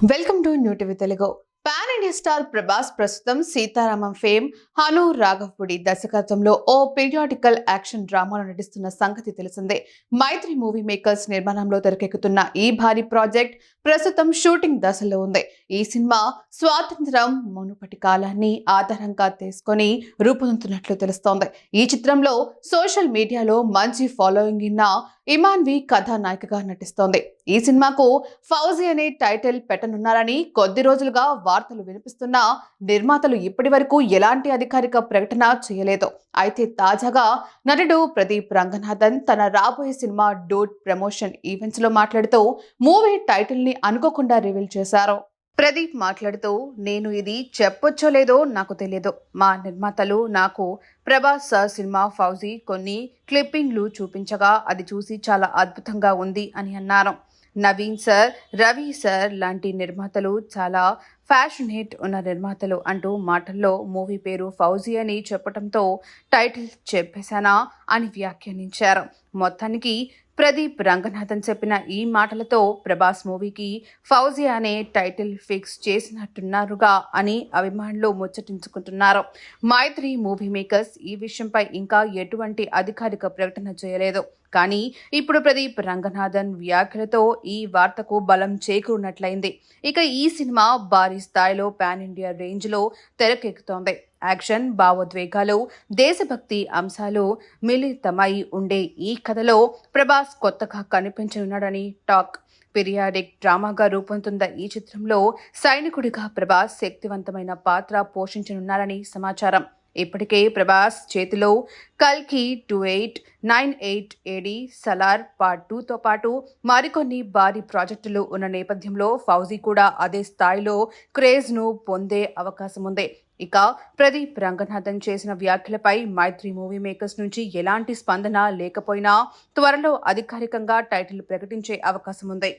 Welcome to new TV Telugu. Pan India star Prabhas ప్రస్తుతం Sitaramam fame Hanu Raghavapudi దర్శకత్వంలో ఓ periodical action డ్రామాలో నటిస్తున్న సంగతి తెలిసిందే. మైత్రి మూవీ మేకర్స్ నిర్మాణంలో తెరకెక్కుతున్న ఈ భారీ ప్రాజెక్ట్ ప్రస్తుతం షూటింగ్ దశలో ఉంది. ఈ సినిమా స్వాతంత్రం మునుపటి కాలాన్ని ఆధారంగా తీసుకొని రూపొందుతున్నట్లు తెలుస్తోంది. ఈ చిత్రంలో సోషల్ మీడియాలో మంచి ఫాలోయింగ్ ఉన్న ఇమాన్వి కథానాయికగా నటిస్తోంది. ఈ సినిమాకు ఫౌజీ అనే టైటిల్ పెట్టనున్నారని కొద్ది రోజులుగా వార్తలు వినిపిస్తున్నా నిర్మాతలు ఇప్పటి వరకు ఎలాంటి అధికారిక ప్రకటన చేయలేదు. అయితే తాజాగా నటుడు ప్రదీప్ రంగనాథన్ తన రాబోయే సినిమా డూట్ ప్రమోషన్ ఈవెంట్స్ లో మాట్లాడుతూ మూవీ టైటిల్ ని అనుకోకుండా రివీల్ చేశారు. ప్రదీప్ మాట్లాడుతూ, నేను ఇది చెప్పొచ్చో లేదో నాకు తెలియదు. మా నిర్మాతలు నాకు ప్రభాస్ సార్ సినిమా ఫౌజీ కొన్ని క్లిప్పింగ్లు చూపించగా అది చూసి చాలా అద్భుతంగా ఉంది అని అన్నారు. నవీన్ సార్, రవి సార్ లాంటి నిర్మాతలు చాలా ఫ్యాషనేట్ ఉన్న నిర్మాతలు అంటూ మాటల్లో మూవీ పేరు ఫౌజీ అని చెప్పడంతో టైటిల్ చెప్పేశానా అని వ్యాఖ్యానించారు. మొత్తానికి ప్రదీప్ రంగనాథన్ చెప్పిన ఈ మాటలతో ప్రభాస్ మూవీకి ఫౌజీ అనే టైటిల్ ఫిక్స్ చేసినట్టున్నారుగా అని అభిమానులు ముచ్చటించుకుంటున్నారు. మైత్రి మూవీ మేకర్స్ ఈ విషయంపై ఇంకా ఎటువంటి అధికారిక ప్రకటన చేయలేదు. కానీ ఇప్పుడు ప్రదీప్ రంగనాథన్ వ్యాఖ్యలతో ఈ వార్తకు బలం చేకూరినట్లయింది. ఇక ఈ సినిమా భారీ స్థాయిలో పాన్ ఇండియా రేంజ్ లో తెరకెక్కుతోంది. యాక్షన్, భావోద్వేగాలు, దేశభక్తి అంశాలు మిళితమై ఉండే ఈ కథలో ప్రభాస్ కొత్తగా కనిపించనున్నాడని టాక్. పీరియాడిక్ డ్రామాగా రూపొందుతున్న ఈ చిత్రంలో సైనికుడిగా ప్రభాస్ శక్తివంతమైన పాత్ర పోషించనున్నారని సమాచారం. ఇప్పటికే ప్రభాస్ చేతిలో కల్కి 2898 ఏడి, సలార్ పార్ట్ 2తో పాటు మరికొన్ని భారీ ప్రాజెక్టులు ఉన్న నేపథ్యంలో ఫౌజీ కూడా అదే స్థాయిలో క్రేజ్ను పొందే అవకాశం ఉంది. ఇక ప్రదీప్ రంగనాథన్ చేసిన వ్యాఖ్యలపై మైత్రి మూవీ మేకర్స్ నుంచి ఎలాంటి స్పందన లేకపోయినా త్వరలో అధికారికంగా టైటిల్ ప్రకటించే అవకాశం ఉంది.